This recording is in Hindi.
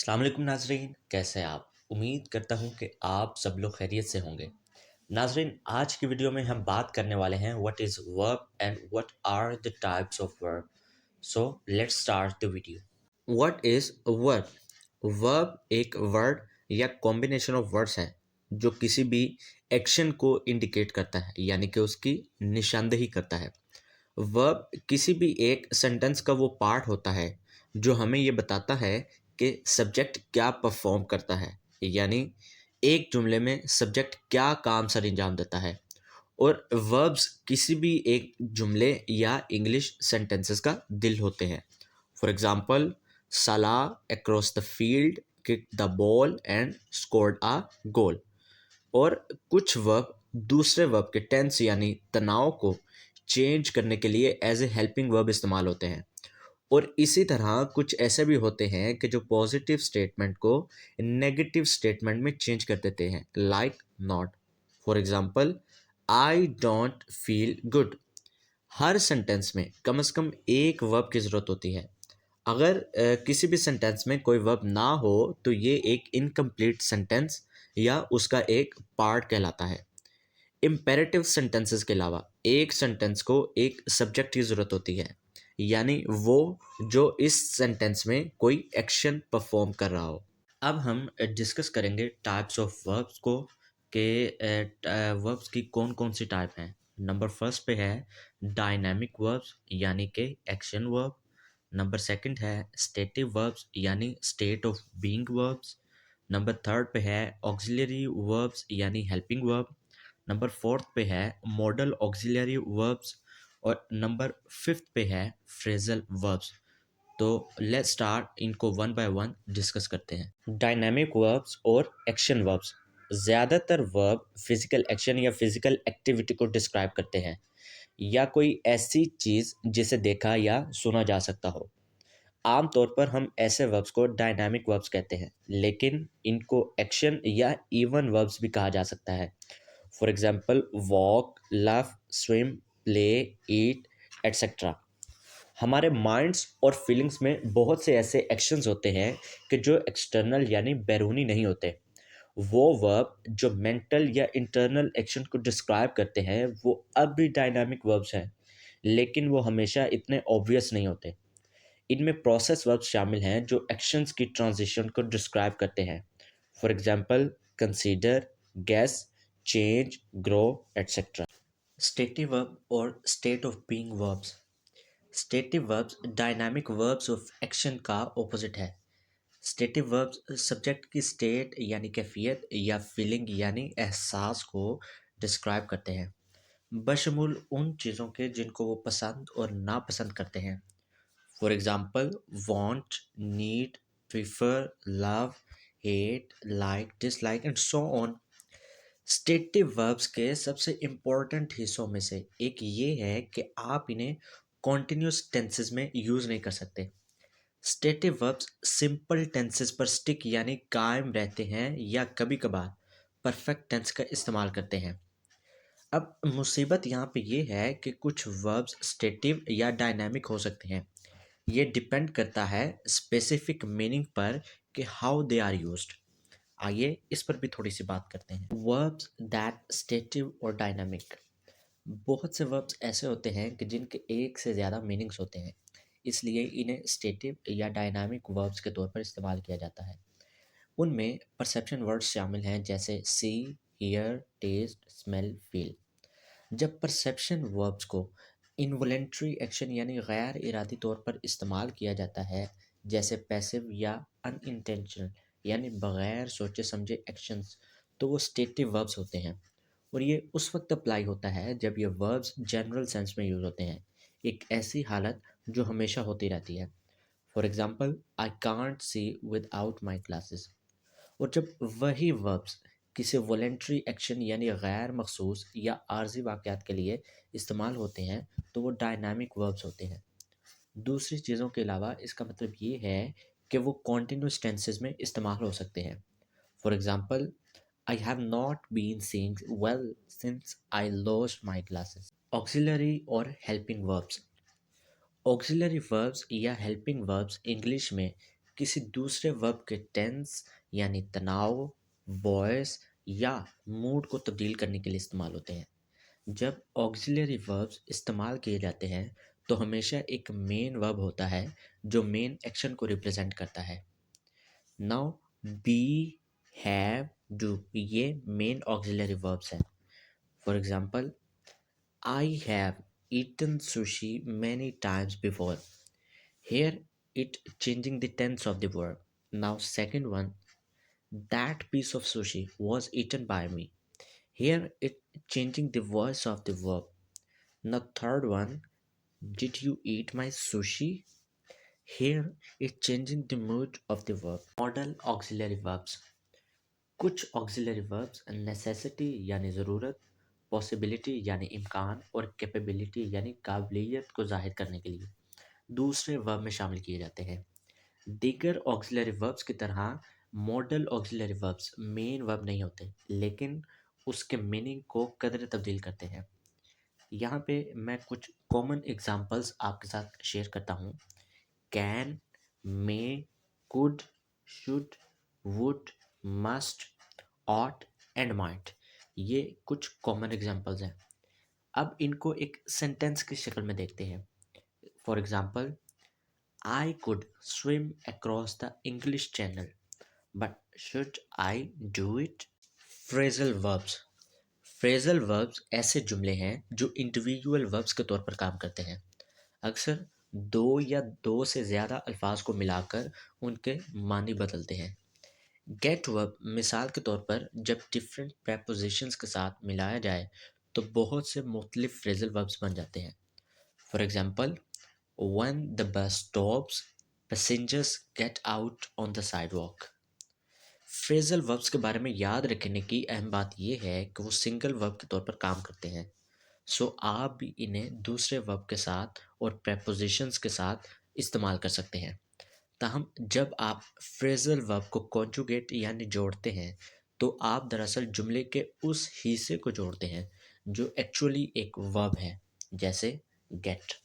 अस्सलाम वालेकुम नाजरीन, कैसे हैं आप। उम्मीद करता हूं कि आप सब लोग खैरियत से होंगे। नाजरीन, आज की वीडियो में हम बात करने वाले हैं what is verb and what are the types of verb. So let's start the video. What is verb. Verb एक वर्ड या कॉम्बिनेशन ऑफ वर्ड्स है जो किसी भी एक्शन को इंडिकेट करता है, यानी कि उसकी निशानदेही करता है। वर्ब किसी भी एक सेंटेंस का वो पार्ट होता है जो हमें ये बताता है कि सब्जेक्ट क्या परफॉर्म करता है, यानी एक जुमले में सब्जेक्ट क्या काम सर अंजाम देता है। और वर्ब्स किसी भी एक जुमले या इंग्लिश सेंटेंसेस का दिल होते हैं। For example, Salah across the field kick the ball and scored a goal. और कुछ वर्ब दूसरे वर्ब के टेंस यानी तनाव को चेंज करने के लिए एज ए हेल्पिंग वर्ब इस्तेमाल होते हैं। और इसी तरह कुछ ऐसे भी होते हैं कि जो पॉजिटिव स्टेटमेंट को नेगेटिव स्टेटमेंट में चेंज कर देते हैं, like not. For example, I don't feel good. Her sentence में कम से कम एक वर्ब की ज़रूरत होती है। अगर किसी भी सेंटेंस में कोई वर्ब ना हो तो ये एक इनकम्प्लीट सेंटेंस या उसका एक पार्ट कहलाता है। इम्पेरेटिव सेंटेंसेस के अलावा एक सेंटेंस को एक सब्जेक्ट की ज़रूरत होती है, यानी वो जो इस सेंटेंस में कोई एक्शन परफॉर्म कर रहा हो। अब हम डिस्कस करेंगे टाइप्स ऑफ वर्ब्स को कि वर्ब्स की कौन कौन सी टाइप हैं। नंबर फर्स्ट पे है डायनामिक वर्ब्स यानी कि एक्शन वर्ब। नंबर सेकंड है स्टेटिव वर्ब्स यानी state of being verbs. Number third पे है ऑक्सिलरी वर्ब्स यानी हेल्पिंग वर्ब। नंबर फोर्थ पे है मॉडल ऑक्सिलरी वर्ब्स। और नंबर फिफ्थ पे है फ्रेजल वर्ब्स। तो लेट्स स्टार्ट इनको वन बाय वन डिस्कस करते हैं। डायनामिक वर्ब्स और एक्शन वर्ब्स। ज़्यादातर वर्ब फिजिकल एक्शन या फिजिकल एक्टिविटी को डिस्क्राइब करते हैं या कोई ऐसी चीज़ जिसे देखा या सुना जा सकता हो। आमतौर पर हम ऐसे वर्ब्स को डायनामिक वर्ब्स कहते हैं, लेकिन इनको एक्शन या इवन वर्ब्स भी कहा जा सकता है। For example, walk, laugh, swim, play, eat etcetera. हमारे माइंड्स और फीलिंग्स में बहुत से ऐसे एक्शंस होते हैं कि जो एक्सटर्नल यानी बैरूनी नहीं होते। वो वर्ब जो मेंटल या इंटरनल एक्शन को डिस्क्राइब करते हैं वो अब भी डायनामिक वर्ब्स हैं, लेकिन वो हमेशा इतने ऑब्वियस नहीं होते। इनमें प्रोसेस वर्ब्स शामिल हैं जो एक्शंस की ट्रांजिशन को डिस्क्राइब करते हैं। For example, consider, guess, change, grow etcetera. Stative verb और state of being verbs. Stative verbs dynamic verbs of action का ऑपोजिट है। स्टेटिव वर्ब्स सब्जेक्ट की स्टेट यानी कैफियत या फीलिंग यानी एहसास को डिस्क्राइब करते हैं, बशमूल उन चीज़ों के जिनको वो पसंद और नापसंद करते हैं। For example, want, need, prefer, love, hate, like, dislike and so on. Stative verbs के सबसे इम्पोर्टेंट हिस्सों में से एक ये है कि आप इन्हें कॉन्टिन्यूस टेंसेस में यूज़ नहीं कर सकते। स्टेटिव वर्ब्स सिंपल टेंसेस पर स्टिक यानी कायम रहते हैं या कभी कभार परफेक्ट टेंस का इस्तेमाल करते हैं। अब मुसीबत यहाँ पे ये है कि कुछ वर्ब्स स्टेटिव या डायनामिक हो सकते हैं। ये डिपेंड करता है स्पेसिफिक मीनिंग पर कि हाउ दे आर यूज्ड। आइए इस पर भी थोड़ी सी बात करते हैं। वर्ब्स दैट स्टेटिव और डायनामिक। बहुत से वर्ब्स ऐसे होते हैं कि जिनके एक से ज़्यादा मीनिंग्स होते हैं, इसलिए इन्हें स्टेटिव या डायनामिक वर्ब्स के तौर पर इस्तेमाल किया जाता है। उनमें परसेप्शन वर्ड्स शामिल हैं जैसे सी, हियर, टेस्ट, स्मेल, फील। जब परसेप्शन वर्ब्स को इनवॉलेंट्री एक्शन यानी गैर इरादी तौर पर इस्तेमाल किया जाता है, जैसे पैसिव या अनइंटेंशनल यानी बगैर सोचे समझे एक्शंस, तो वो स्टेटिव वर्ब्स होते हैं। और ये उस वक्त अप्लाई होता है जब ये वर्ब्स जनरल सेंस में यूज़ होते हैं, एक ऐसी हालत जो हमेशा होती रहती है। For example, I can't see with out my glasses. और जब वही वर्ब्स किसी वॉलेंट्री एक्शन यानी गैर मखसूस या आर्जी वाक़यात के लिए इस्तेमाल होते हैं तो वो डायनामिक वर्ब्स होते हैं। दूसरी चीज़ों के अलावा इसका मतलब ये है कि वो कॉन्टिन्यूस टेंसेस में इस्तेमाल हो सकते हैं। For example, I have not been seeing well since I lost my glasses. Auxiliary और हेल्पिंग वर्ब्स। ऑक्सिलरी वर्ब्स या हेल्पिंग वर्ब्स इंग्लिश में किसी दूसरे वर्ब के टेंस यानी तनाव, वॉइस या मूड को तब्दील करने के लिए इस्तेमाल होते हैं। जब ऑक्सिलरी वर्ब्स इस्तेमाल किए जाते हैं तो हमेशा एक मेन वर्ब होता है जो मेन एक्शन को रिप्रेजेंट करता है। नाउ बी, हैव, डू ये मेन ऑक्सिलरी वर्ब्स हैं। For example, I have eaten sushi many times before. Here it changing the tense of the verb. Now second one, that piece of sushi was eaten by me. Here it changing the voice of the verb. Now third one, did you eat my sushi? Here it changing the mood of the verb. Modal auxiliary verbs. कुछ auxiliary verbs necessity यानी ज़रूरत, possibility यानी इम्कान और capability यानी काबिलियत को जाहिर करने के लिए दूसरे verb में शामिल किए जाते हैं। दीगर ऑक्सिलरी वर्ब्स की तरह model auxiliary verbs main verb नहीं होते, लेकिन उसके मीनिंग को कदर तब्दील करते हैं। यहाँ पे मैं कुछ कॉमन एग्जांपल्स आपके साथ शेयर करता हूँ। Can, may, could, should, would, must, ought and might, ये कुछ कॉमन एग्जांपल्स हैं। अब इनको एक सेंटेंस की शक्ल में देखते हैं। For example, I could swim across the English Channel, but should I do it? Phrasal verbs. Phrasal verbs ऐसे जुमले हैं जो इंडिविजुअल verbs के तौर पर काम करते हैं। अक्सर दो या दो से ज़्यादा अल्फाज को मिलाकर उनके मानी बदलते हैं। गेट वर्ब मिसाल के तौर पर जब डिफरेंट prepositions के साथ मिलाया जाए तो बहुत से मुख्तलिफ फ्रेजल verbs बन जाते हैं। For example, when the bus stops, passengers get out on the sidewalk. Phrasal verbs के बारे में याद रखने की अहम बात यह है कि वो सिंगल वर्ब के तौर पर काम करते हैं। सो आप भी इन्हें दूसरे वर्ब के साथ और prepositions के साथ इस्तेमाल कर सकते हैं। ताहम जब आप फ्रेजल वर्ब को कॉन्जुगेट यानी जोड़ते हैं तो आप दरअसल जुमले के उस हिस्से को जोड़ते हैं जो एक्चुअली एक वर्ब है, जैसे गेट।